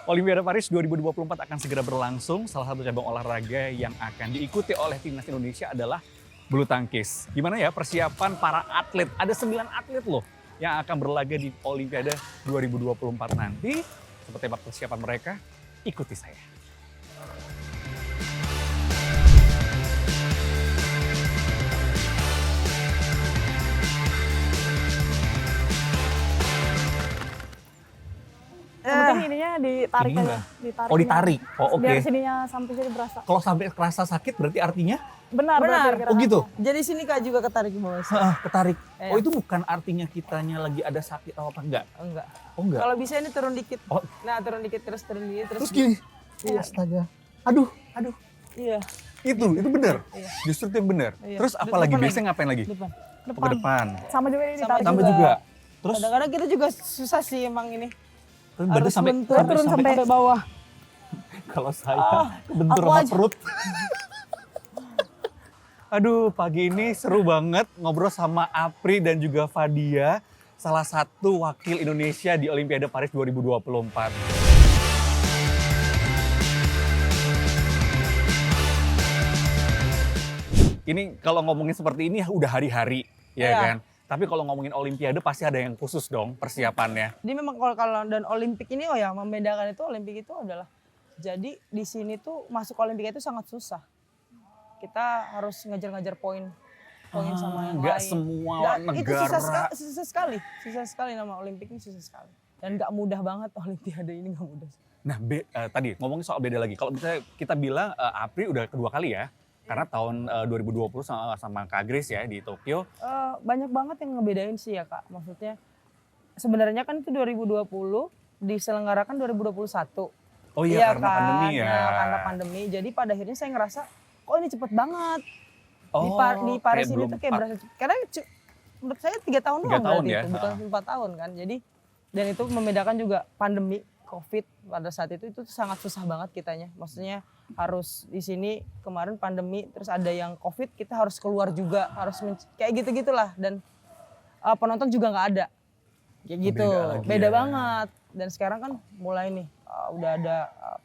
Olimpiade Paris 2024 akan segera berlangsung. Salah satu cabang olahraga yang akan diikuti oleh timnas Indonesia adalah bulu tangkis. Gimana ya persiapan para atlet? Ada 9 atlet loh yang akan berlaga di Olimpiade 2024 nanti. Seperti apa persiapan mereka? Ikuti saya. Yang penting ininya ditarik Ini aja. enggak? Ditarik. Oh ditarik? Oh oke. Biar sininya sampai sini berasa. Kalau sampai kerasa sakit berarti artinya? Benar. Oh gitu? Jadi sini Kak juga ketarik ke bawah. Ketarik. Iya. Oh itu bukan artinya kitanya lagi ada sakit atau apa enggak? Enggak. Oh enggak? Kalau bisa ini turun dikit. Oh. Nah, turun dikit terus turun dikit Terus gini? Iya. Astaga. Aduh. Iya. Itu benar. Iya. Justru itu yang benar. Iya. Terus apa Depan lagi? lagi. Biasanya ngapain lagi? Depan. Oh, ke depan. Sama juga ini ditarik. Sama juga. juga. Terus Kadang-kadang kita juga susah sih emang ini. berarti harus sampai bentur. Turun sampai bawah. kalau saya kebentur aku sama aja. perut. Aduh, pagi ini seru banget ngobrol sama Apri dan juga Fadia, salah satu wakil Indonesia di Olimpiade Paris 2024. Ini kalau ngomongin seperti ini udah hari-hari, ya Iya. kan? Tapi kalau ngomongin Olimpiade pasti ada yang khusus dong persiapannya. Jadi memang kalau dan Olimpik ini membedakan itu Olimpik itu adalah jadi di sini tuh masuk Olimpik itu sangat susah. Kita harus ngejar-ngejar poin sama yang Nggak lain. semua Itu negara. susah sekali nama Olimpik ini susah sekali. Dan nggak mudah banget Olimpiade ini nggak mudah. Nah, tadi ngomongin soal beda lagi. Kalau misalnya kita bilang Apri udah kedua kali ya, karena tahun 2020 sama Kak Grace ya di Tokyo. Banyak banget yang ngebedain sih ya Kak. Maksudnya sebenarnya kan itu 2020 diselenggarakan 2021. Oh iya, karena pandemi ya. Karena pandemi. Jadi pada akhirnya saya ngerasa kok ini cepet banget. Di kayak Paris ini belum tuh kayak berasa karena menurut saya 3 tahun 3 doang tahun berarti ya. itu, bukan 4 tahun kan. Jadi dan itu membedakan juga pandemi Covid pada saat itu sangat susah banget kitanya. Maksudnya harus di sini kemarin pandemi terus ada yang Covid kita harus keluar juga harus kayak gitu-gitulah dan penonton juga nggak ada. Kayak gitu. Beda ya. banget. Dan sekarang kan mulai nih udah ada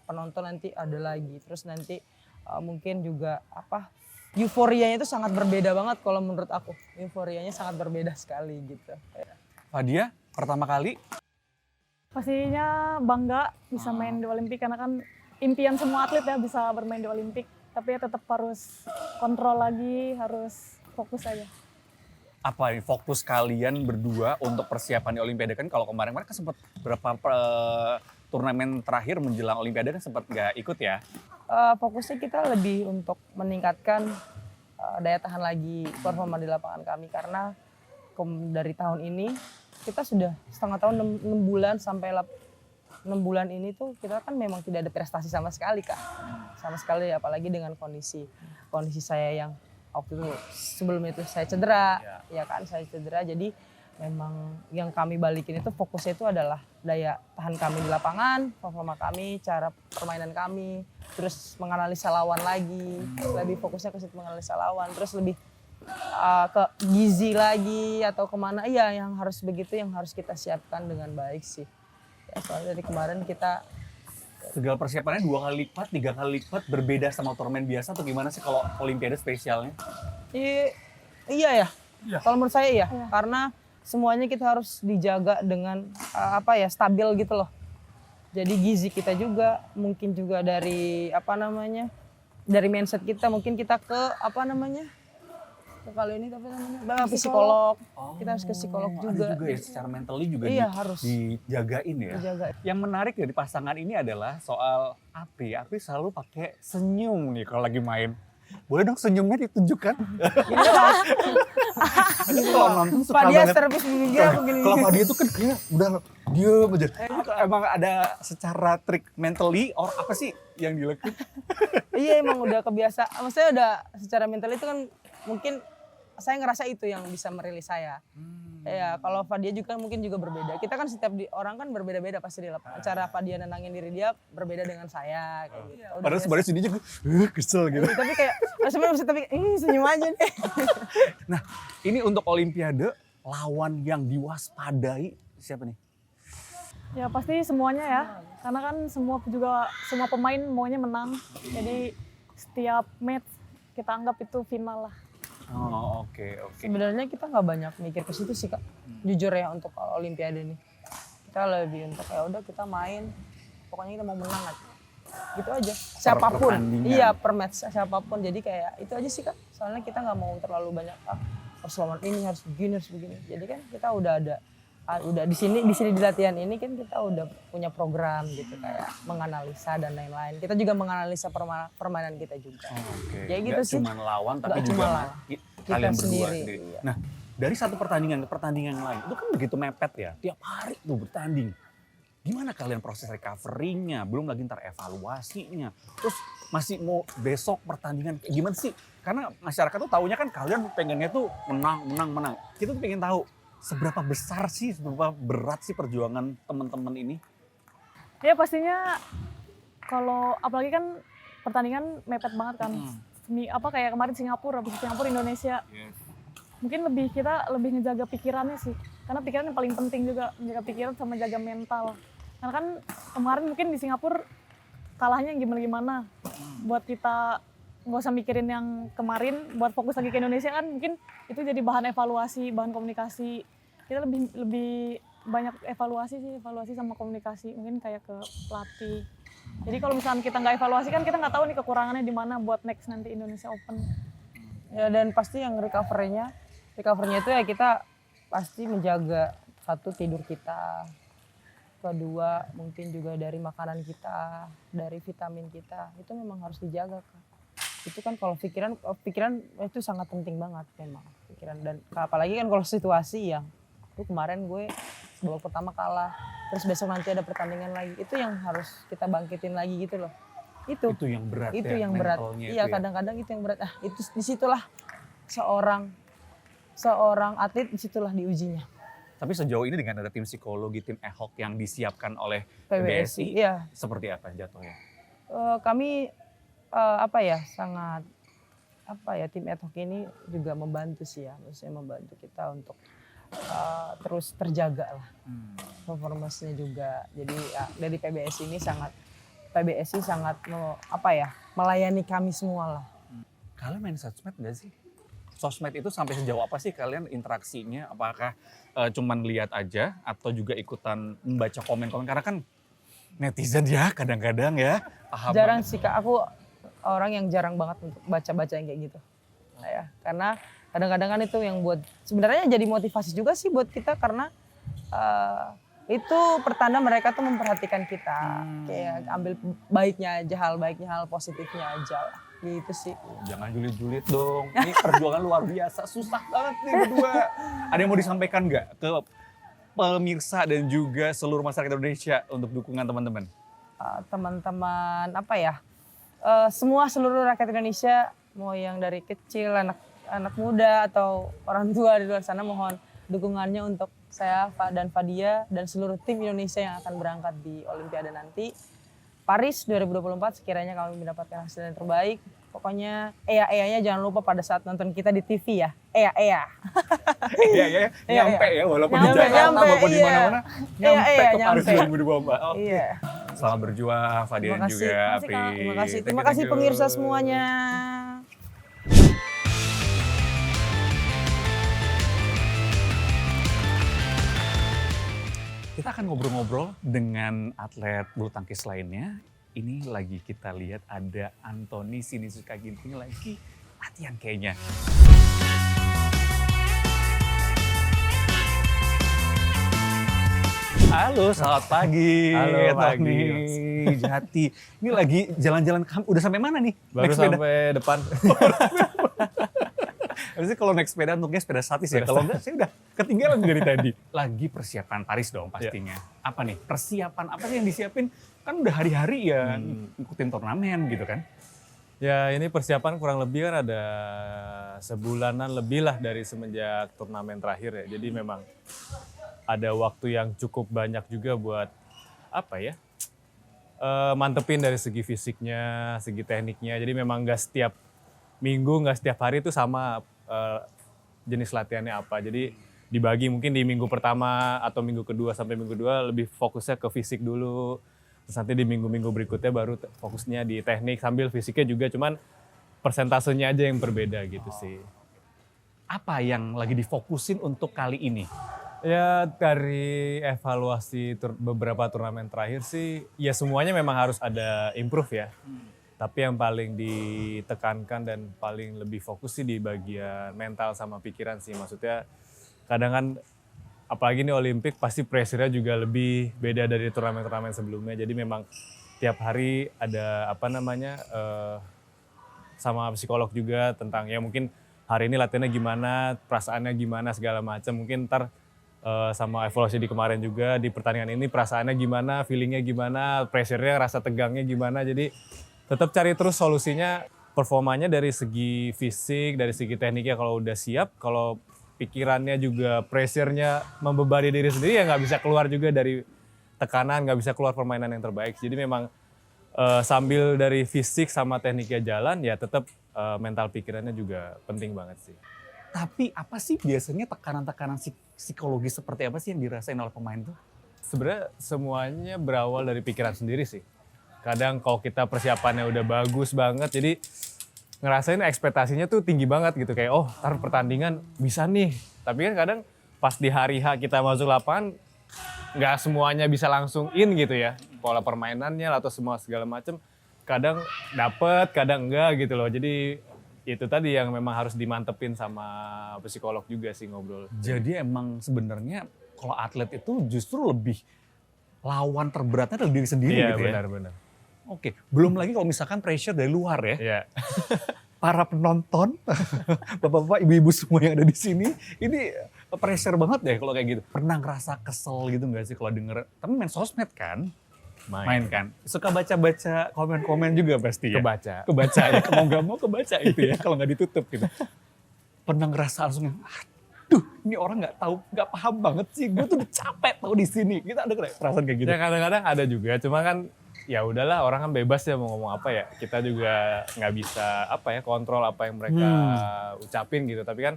penonton nanti ada lagi. Terus nanti mungkin juga euforianya itu sangat berbeda banget kalau menurut aku. Euforianya sangat berbeda sekali gitu. Fadia, pertama kali Pastinya bangga bisa main di Olimpik karena kan impian semua atlet ya bisa bermain di Olimpik. Tapi ya tetap harus kontrol lagi, harus fokus aja. apa nih fokus kalian berdua untuk persiapan di Olimpiade? Kan kalau kemarin kan sempat berapa turnamen terakhir menjelang Olimpiade kan sempat nggak ikut ya? Fokusnya kita lebih untuk meningkatkan daya tahan lagi performa di lapangan kami karena dari tahun ini kita sudah setengah tahun 6 bulan sampai 6 bulan ini tuh kita kan memang tidak ada prestasi sama sekali Kak. Sama sekali apalagi dengan kondisi saya yang waktu itu sebelum itu saya cedera, ya kan saya cedera jadi memang yang kami balikin itu fokusnya itu adalah daya tahan kami di lapangan, performa kami, cara permainan kami, terus menganalisa lawan lagi, lebih fokusnya ke situ menganalisa lawan, terus lebih ke gizi lagi atau kemana, iya yang harus begitu yang harus kita siapkan dengan baik sih. Ya, soalnya dari kemarin kita Segala persiapannya 2 kali lipat, 3 kali lipat berbeda sama turnamen biasa atau gimana sih kalau Olimpiade spesialnya? iya ya, kalau menurut saya iya, karena semuanya kita harus dijaga dengan stabil gitu loh. Jadi gizi kita juga, mungkin juga dari dari mindset kita, mungkin kita ke kali ini psikolog. Kita harus ke psikolog juga. Ada juga ya secara mentally juga harus dijagain ya. dijaga. Yang menarik dari pasangan ini adalah soal Apri. Apri selalu pakai senyum nih kalau lagi main. Boleh dong senyumnya ditunjukkan? Ini kalau nonton suka Fadia banget. servis begini begini. Kalau Fadia itu kan kayak udah diem aja. Emang ada secara trik mentally or apa sih yang dilakukan? Iya emang udah kebiasa. Maksudnya udah secara mental itu kan mungkin saya ngerasa itu yang bisa merilis saya. Ya kalau Fadia juga mungkin juga berbeda. Kita kan setiap orang kan berbeda-beda pasti di lapangan. Cara Fadia nenangin diri dia berbeda dengan saya kayak gitu. Padahal sebenarnya sini juga kesel gitu. Tapi kayak sebenarnya senyum aja deh. Nah, ini untuk Olimpiade lawan yang diwaspadai siapa nih? Ya pasti semuanya ya, karena kan semua pemain maunya menang. Jadi setiap match kita anggap itu final lah. Oh, oke. Sebenarnya kita nggak banyak mikir ke situ sih Kak. Jujur ya untuk Olimpiade nih. Kita lebih untuk ya udah kita main, pokoknya kita mau menang aja. Gitu aja. Siapapun. pertandingan. Iya, per match siapapun. Jadi kayak itu aja sih Kak. Soalnya kita nggak mau terlalu banyak harus lawan ini, harus begini. Jadi kan kita udah di sini di latihan ini kan kita udah punya program gitu kayak menganalisa dan lain-lain. Kita juga menganalisa permainan kita juga. Oke. Ya gitu Nggak sih. cuma lawan tapi Nggak juga cuma lawan. kalian Kita berdua sendiri, sendiri. iya. Nah, dari satu pertandingan ke pertandingan yang lain itu kan begitu mepet ya. Tiap hari tuh bertanding. Gimana kalian proses recovery-nya? Belum lagi ntar evaluasinya. Terus masih mau besok pertandingan gimana sih? Karena masyarakat tuh taunya kan kalian pengennya tuh menang. Kita tuh pengen tahu seberapa besar sih, seberapa berat sih perjuangan teman-teman ini? Ya pastinya kalau apalagi kan pertandingan mepet banget kan. Kayak kemarin Singapura, habis Singapura Indonesia. Mungkin kita lebih ngejaga pikirannya sih. Karena pikiran yang paling penting juga, menjaga pikiran sama jaga mental. Karena kan kemarin mungkin di Singapura kalahnya gimana-gimana. Buat kita nggak usah mikirin yang kemarin, buat fokus lagi ke Indonesia kan mungkin itu jadi bahan evaluasi, bahan komunikasi. Kita lebih banyak evaluasi sama komunikasi, mungkin kayak ke pelatih. Jadi kalau misalnya kita nggak evaluasi kan kita nggak tahu nih kekurangannya di mana buat next nanti Indonesia Open. Ya dan pasti yang recovery-nya itu ya kita pasti menjaga satu tidur kita, kedua mungkin juga dari makanan kita, dari vitamin kita, itu memang harus dijaga Kak. Itu kan kalau pikiran itu sangat penting banget memang pikiran, dan apalagi kan kalau situasi yang itu kemarin gue babak pertama kalah, terus besok nanti ada pertandingan lagi, itu yang harus kita bangkitin lagi gitu loh. Itu yang berat itu ya, yang berat. mentalnya Iya, itu ya. kadang-kadang itu yang berat. Itu disitulah seorang atlet disitulah diujinya. Tapi sejauh ini dengan ada tim psikologi, tim ad hoc yang disiapkan oleh PBSI, PBSI, iya. seperti apa jatuhnya? Kami sangat tim ad hoc ini juga membantu sih ya, maksudnya membantu kita untuk terus terjaga lah performance-nya juga. Jadi ya, dari PBSI sangat melayani kami semua lah. Kalian main sosmed nggak sih? Sosmed itu sampai sejauh apa sih kalian interaksinya? Apakah cuman lihat aja atau juga ikutan membaca komen-komen? Karena kan netizen ya kadang-kadang ya paham Jarang banget. sih Kak, aku orang yang jarang banget untuk baca-baca yang kayak gitu. Nah, ya, karena kadang-kadang kan itu yang buat sebenarnya jadi motivasi juga sih buat kita, karena itu pertanda mereka tuh memperhatikan kita. Kayak ambil baiknya aja, hal positifnya aja lah. Gitu sih. Jangan julid-julid dong. Ini perjuangan luar biasa, susah banget nih berdua. Ada yang mau disampaikan nggak ke pemirsa dan juga seluruh masyarakat Indonesia untuk dukungan teman-teman? Teman-teman seluruh rakyat Indonesia, mau yang dari kecil, anak muda atau orang tua di luar sana, mohon dukungannya untuk saya dan Fadia dan seluruh tim Indonesia yang akan berangkat di Olimpiade nanti. Paris 2024 sekiranya kami mendapatkan hasil yang terbaik. Pokoknya EA-nya jangan lupa pada saat nonton kita di TV ya. EA. Iya, nyampe ya walaupun di Nyampe, Jakarta maupun di iya. mana-mana. Nyampe ke Paris nyampe. 2024. Oke. Iya. Selamat berjuang Fadia dan juga Api. Terima kasih pemirsa semuanya. Kita akan ngobrol-ngobrol dengan atlet bulu tangkis lainnya. Ini lagi kita lihat ada Anthony Sinisuka Ginting lagi latihan kayaknya. Halo, selamat pagi. Halo, Tony pagi. Jati. Ini lagi jalan-jalan, udah sampai mana nih? Baru Naik sepeda? sampai depan. Biasanya kalau naik sepeda untuknya sepeda statis ya. Kalau enggak saya udah ketinggalan dari tadi. Lagi persiapan Paris dong pastinya. Apa nih? Persiapan apa sih yang disiapin? Kan udah hari-hari ya ngikutin turnamen gitu kan. Ya ini persiapan kurang lebih kan ada sebulanan lebih lah dari semenjak turnamen terakhir ya. Jadi memang ada waktu yang cukup banyak juga buat mantepin dari segi fisiknya, segi tekniknya. Jadi memang nggak setiap minggu, nggak setiap hari itu sama jenis latihannya apa. Jadi dibagi mungkin di minggu pertama atau minggu kedua sampai minggu kedua lebih fokusnya ke fisik dulu. Terus nanti di minggu-minggu berikutnya baru fokusnya di teknik sambil fisiknya juga, cuman persentasenya aja yang berbeda gitu sih. Apa yang lagi difokusin untuk kali ini? Ya dari evaluasi beberapa turnamen terakhir sih, ya semuanya memang harus ada improve ya. Tapi yang paling ditekankan dan paling lebih fokus sih di bagian mental sama pikiran sih. Maksudnya kadang kan apalagi ini Olimpik pasti pressure-nya juga lebih beda dari turnamen-turnamen sebelumnya. Jadi memang tiap hari ada sama psikolog juga tentang ya mungkin hari ini latihannya gimana, perasaannya gimana segala macam. Mungkin ntar sama evaluasi di kemarin juga di pertandingan ini perasaannya gimana, feelingnya gimana, pressure-nya, rasa tegangnya gimana. Jadi tetap cari terus solusinya, performanya dari segi fisik, dari segi tekniknya kalau udah siap, kalau pikirannya juga pressure-nya membebani diri sendiri ya nggak bisa keluar juga dari tekanan, nggak bisa keluar permainan yang terbaik. Jadi memang sambil dari fisik sama tekniknya jalan ya tetap mental pikirannya juga penting banget sih. Tapi apa sih biasanya tekanan-tekanan psikologis seperti apa sih yang dirasain oleh pemain tuh? Sebenarnya semuanya berawal dari pikiran sendiri sih. Kadang kalau kita persiapannya udah bagus banget, jadi ngerasain ekspektasinya tuh tinggi banget gitu. Kayak ntar pertandingan bisa nih. Tapi kan kadang pas di hari H kita masuk lapangan, nggak semuanya bisa langsung in gitu ya. Pola permainannya atau semua segala macam. Kadang dapet, kadang enggak gitu loh. Jadi itu tadi yang memang harus dimantepin sama psikolog juga sih ngobrol. Jadi emang sebenarnya kalau atlet itu justru lebih lawan terberatnya dari diri sendiri gitu ya? Benar-benar. Oke, belum lagi kalau misalkan pressure dari luar ya. Iya. Para penonton, bapak-bapak, ibu-ibu semua yang ada di sini, ini pressure banget deh kalau kayak gitu. Pernah ngerasa kesel gitu nggak sih kalau denger? Tapi main sosmed kan? Main kan? Suka baca-baca komen-komen juga pasti ya? Kebaca ya, mau nggak mau kebaca itu ya, kalau nggak ditutup gitu. Pernah ngerasa langsung, aduh ini orang nggak tahu, nggak paham banget sih, gue tuh udah capek tau di sini. Kita ada perasaan kayak gitu? Ya kadang-kadang ada juga, cuma kan ya udahlah orang kan bebas ya mau ngomong apa ya. Kita juga nggak bisa kontrol apa yang mereka ucapin gitu. Tapi kan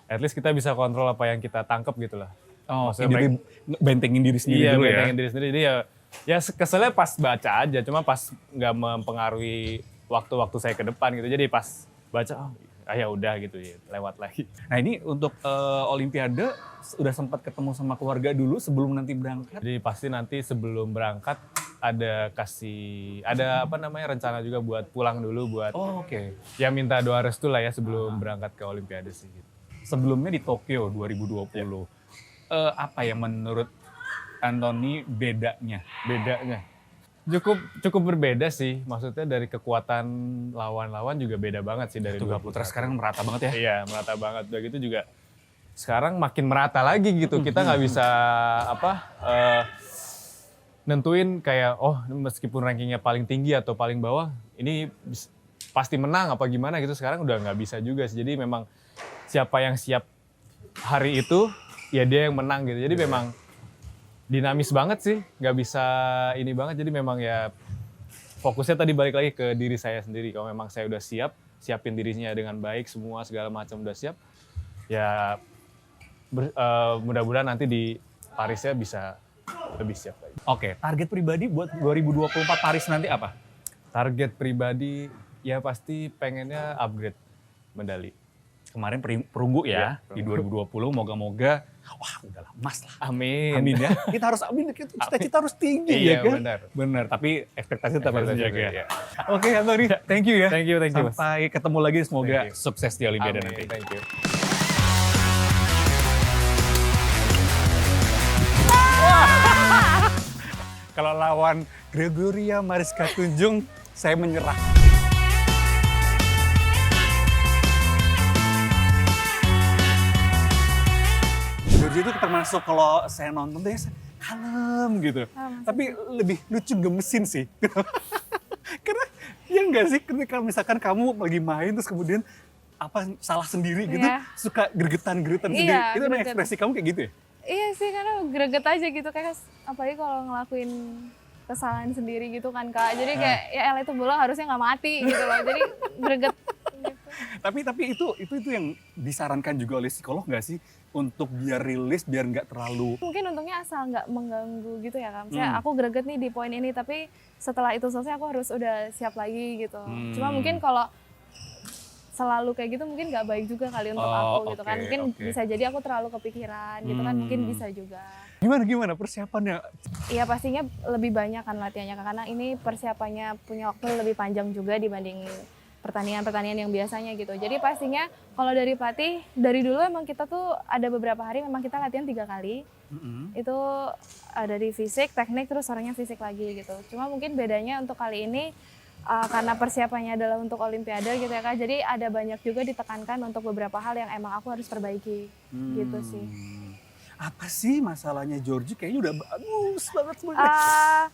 at least kita bisa kontrol apa yang kita tangkap gitu lah. Maksudnya bentengin diri sendiri iya, dulu ya? Iya, bentengin diri sendiri. Jadi ya keselnya pas baca aja, cuma pas nggak mempengaruhi waktu-waktu saya ke depan gitu. Jadi pas baca, ya udah gitu ya, lewat lagi. Nah ini untuk Olimpiade udah sempat ketemu sama keluarga dulu sebelum nanti berangkat? Jadi pasti nanti sebelum berangkat ada rencana juga buat pulang dulu buat ya minta doa restu lah ya sebelum berangkat ke Olimpiade sih. Gitu. Sebelumnya di Tokyo 2020, apa yang menurut Anthony bedanya? Cukup berbeda sih, maksudnya dari kekuatan lawan-lawan juga beda banget sih dari Tunggal putra sekarang merata banget ya? Iya, merata banget. Udah gitu juga sekarang makin merata lagi gitu. Kita nggak bisa nentuin kayak meskipun rankingnya paling tinggi atau paling bawah, ini pasti menang apa gimana gitu. Sekarang udah nggak bisa juga sih. Jadi memang siapa yang siap hari itu, ya dia yang menang gitu. Jadi memang dinamis banget sih, nggak bisa ini banget. Jadi memang ya fokusnya tadi balik lagi ke diri saya sendiri. Kalau memang saya udah siapin dirinya dengan baik, semua segala macam udah siap, ya mudah-mudahan nanti di Parisnya bisa lebih siap lagi. Oke, target pribadi buat 2024 Paris nanti apa? Target pribadi ya pasti pengennya upgrade medali. Kemarin perunggu ya, di perunggu. 2020 moga-moga udahlah emas lah. Amin. Amin ya. Kita harus cita-cita harus tinggi iya, ya kan? Benar, tapi ekspektasi tetap harus dijaga. Iya. Oke, Anthony, thank you ya. Thank you. Sampai ketemu lagi, semoga Thank you. sukses di Olimpiade nanti. Thank you. Kalau lawan Gregoria Mariska Tunjung, saya menyerah. Georgia itu termasuk kalau saya nonton tuh ya kalem gitu. Tapi lebih lucu gemesin sih. Karena ya enggak sih ketika misalkan kamu lagi main terus kemudian salah sendiri gitu, suka gregetan-gregetan sendiri. Itu ada ekspresi kamu kayak gitu ya? Iya sih, karena greget aja gitu, kayak apalagi kalau ngelakuin kesalahan sendiri gitu kan Kak. Jadi kayak ya elah itu bola harusnya nggak mati gitu loh. Jadi greget gitu. Tapi itu yang disarankan juga oleh psikolog nggak sih untuk biar rilis, biar nggak terlalu Mungkin untungnya asal nggak mengganggu gitu ya kan. Misalnya Hmm. aku greget nih di poin ini, tapi setelah itu selesai aku harus udah siap lagi gitu. Cuma Hmm. mungkin kalau selalu kayak gitu mungkin nggak baik juga kali untuk aku gitu kan. oke, Mungkin oke. bisa jadi aku terlalu kepikiran gitu kan, mungkin bisa juga. gimana persiapannya? Iya pastinya lebih banyak kan latihannya karena ini persiapannya punya waktu lebih panjang juga dibanding pertandingan-pertandingan yang biasanya gitu. Jadi pastinya kalau dari pelatih dari dulu emang kita tuh ada beberapa hari memang kita latihan 3 kali. Mm-mm. Itu dari fisik, teknik, terus sorenya fisik lagi gitu. Cuma mungkin bedanya untuk kali ini karena persiapannya adalah untuk Olimpiade gitu ya Kak. Jadi ada banyak juga ditekankan untuk beberapa hal yang emang aku harus perbaiki gitu sih. Apa sih masalahnya Georgie? Kayaknya udah bagus banget sebenarnya. Ah,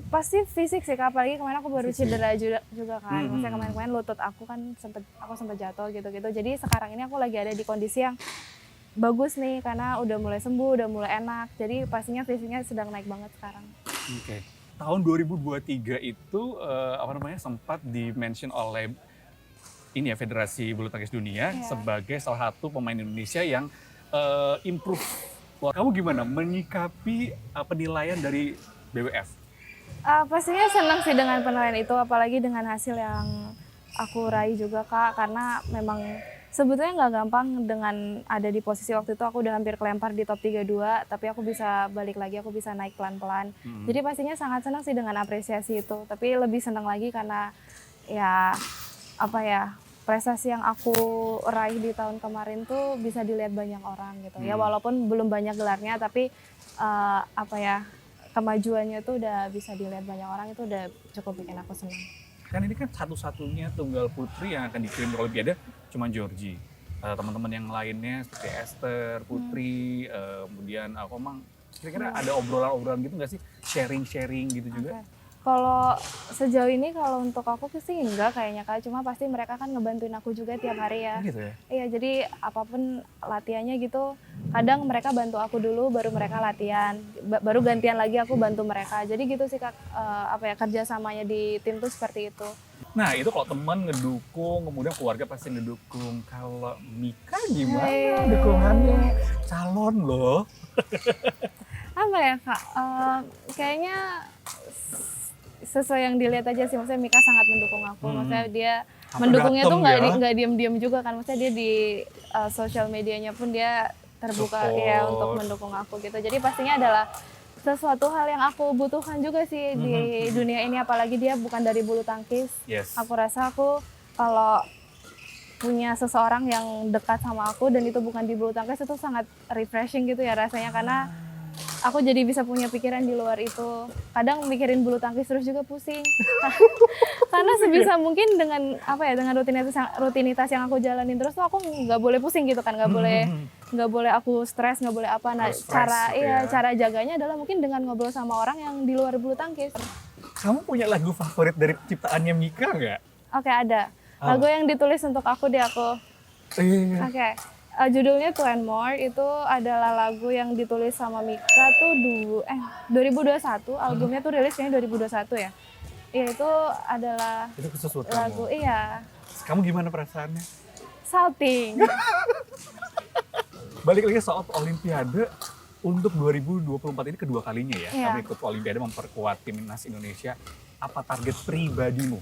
pasti fisik sih Kak, apalagi kemarin aku baru Fisik. cedera juga kan. Hmm. Maksudnya kemarin lutut aku kan sempat jatuh gitu-gitu. Jadi sekarang ini aku lagi ada di kondisi yang bagus nih karena udah mulai sembuh, udah mulai enak. Jadi pastinya fisiknya sedang naik banget sekarang. Oke. Tahun 2023 itu sempat di-mention oleh ini ya Federasi Bulu Tangkis Dunia Iya. sebagai salah satu pemain Indonesia yang improve. Wah, kamu gimana menyikapi penilaian dari BWF? Pastinya senang sih dengan penilaian itu, apalagi dengan hasil yang aku raih juga Kak, karena memang sebetulnya nggak gampang dengan ada di posisi waktu itu aku udah hampir kelempar di top 32, tapi aku bisa balik lagi, aku bisa naik pelan-pelan. Jadi pastinya sangat senang sih dengan apresiasi itu, tapi lebih senang lagi karena ya prestasi yang aku raih di tahun kemarin tuh bisa dilihat banyak orang gitu. Ya walaupun belum banyak gelarnya, tapi kemajuannya tuh udah bisa dilihat banyak orang, itu udah cukup bikin aku senang. Kan ini kan satu-satunya tunggal putri yang akan dikirim ke Olimpiade cuma Georgie. Teman-teman yang lainnya seperti Esther, Putri, kemudian aku emang kira-kira ada obrolan-obrolan gitu nggak sih? Sharing-sharing gitu juga? Oke. Kalau sejauh ini kalau untuk aku sih enggak kayaknya Kak, cuma pasti mereka kan ngebantuin aku juga tiap hari ya. Gitu ya? Iya, jadi apapun latihannya gitu, kadang mereka bantu aku dulu baru mereka latihan, baru gantian lagi aku bantu mereka. Jadi gitu sih Kak, kerjasamanya di tim tuh seperti itu. Nah itu kalau teman ngedukung, kemudian keluarga pasti ngedukung. Kalau Mika gimana Hey. dukungannya? Calon loh. Apa ya Kak, kayaknya sesuai yang dilihat aja sih, maksudnya Mika sangat mendukung aku, maksudnya dia Sampai mendukungnya tuh dateng ya? nggak diem-diem juga kan, maksudnya dia di sosial medianya pun dia terbuka Support. ya untuk mendukung aku gitu. Jadi pastinya adalah sesuatu hal yang aku butuhkan juga sih di dunia ini, apalagi dia bukan dari bulu tangkis. Yes. Aku rasa aku kalau punya seseorang yang dekat sama aku dan itu bukan di bulu tangkis itu sangat refreshing gitu ya rasanya, karena aku jadi bisa punya pikiran di luar itu. Kadang mikirin bulu tangkis terus juga pusing. Karena sebisa mungkin dengan dengan rutinitas yang aku jalanin terus tuh aku nggak boleh pusing gitu kan, nggak boleh aku stres, nggak boleh apa. Nah, Harus fresh gitu ya. cara jaganya adalah mungkin dengan ngobrol sama orang yang di luar bulu tangkis. Kamu punya lagu favorit dari ciptaannya Mika nggak? Oke, ada. Lagu yang ditulis untuk aku deh aku. Iya. Oke. Judulnya Two and More, itu adalah lagu yang ditulis sama Mika tuh 2021, albumnya tuh rilis kayaknya 2021 ya. Iya, itu adalah Itu khusus buat lagu, kamu. iya, Kamu gimana perasaannya? salting. Balik lagi soal Olimpiade untuk 2024 ini kedua kalinya ya. Iya. Kamu ikut Olimpiade memperkuat timnas Indonesia. Apa target pribadimu?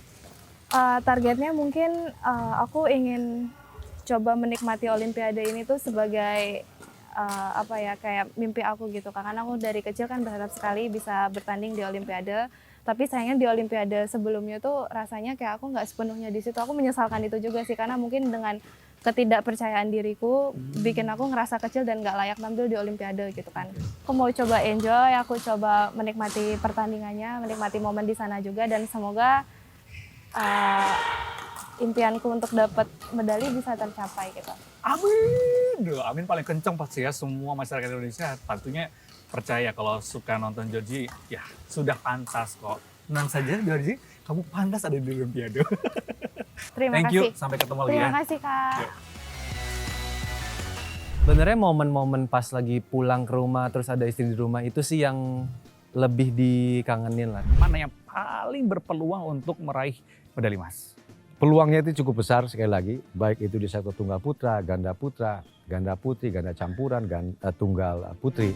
Targetnya mungkin aku ingin coba menikmati Olimpiade ini tuh sebagai kayak mimpi aku gitu, karena aku dari kecil kan berharap sekali bisa bertanding di Olimpiade, tapi sayangnya di Olimpiade sebelumnya tuh rasanya kayak aku nggak sepenuhnya di situ. Aku menyesalkan itu juga sih, karena mungkin dengan ketidakpercayaan diriku bikin aku ngerasa kecil dan nggak layak tampil di Olimpiade gitu kan. Aku mau coba enjoy, aku coba menikmati pertandingannya, menikmati momen di sana juga, dan semoga impianku untuk dapat medali bisa tercapai gitu. Amin. Duh, amin paling kenceng pasti ya, semua masyarakat Indonesia tentunya percaya kalau suka nonton Georgie, ya sudah pantas kok. Tenang saja Georgie, kamu pantas ada di Olimpiade. Terima Thank you, kasih. sampai ketemu lagi ya. Terima kasih Kak. Yuk. Sebenarnya momen-momen pas lagi pulang ke rumah terus ada istri di rumah itu sih yang lebih dikangenin lah. Mana yang paling berpeluang untuk meraih medali emas? peluangnya itu cukup besar sekali lagi, baik itu di sektor tunggal putra, ganda putri, ganda campuran, tunggal putri.